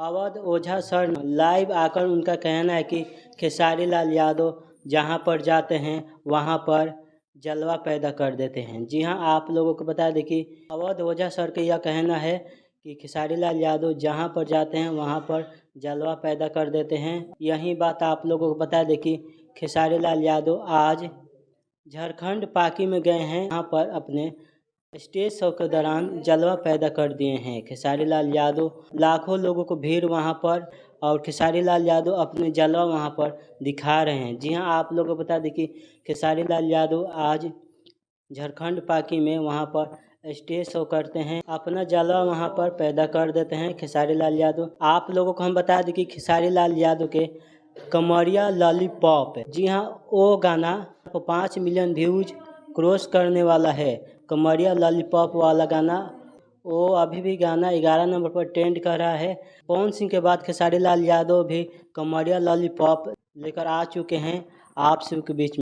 अवध ओझा sir live आकर उनका कहना है कि खेसारी लाल यादव जहां पर जाते हैं वहां पर जलवा पैदा कर देते हैं। जी हां, आप लोगों को बता दें कि अवध ओझा सर का यह कहना है कि खेसारी लाल यादव जहां पर जाते हैं वहां पर जलवा पैदा कर देते हैं। यही बात आप लोगों को बता दें कि खेसारी लाल यादव आज झारखंड पाकी में गए हैं, यहाँ पर अपने स्टेज शो के दौरान जलवा पैदा कर दिए हैं खेसारी लाल यादव। लाखों लोगों को भीड़ वहां पर, और खेसारी लाल यादव अपने जलवा वहां पर दिखा रहे हैं। जी हां, आप लोगों को बता दें कि खेसारी लाल यादव आज झारखंड पाकी में वहां पर स्टेज शो करते हैं, अपना जलवा वहां पर पैदा कर देते हैं खेसारी लाल यादव। आप लोगों को हम बता दें कि खेसारी लाल यादव के कमरिया लॉलीपॉप, जी हाँ, वो गाना 5 मिलियन व्यूज क्रॉस करने वाला है। कमरिया लॉलीपॉप वाला गाना, वो अभी भी गाना 11 नंबर पर ट्रेंड कर रहा है। पवन सिंह के बाद खेसारी लाल यादव भी कमरिया लॉलीपॉप लेकर आ चुके हैं आप सबके बीच में।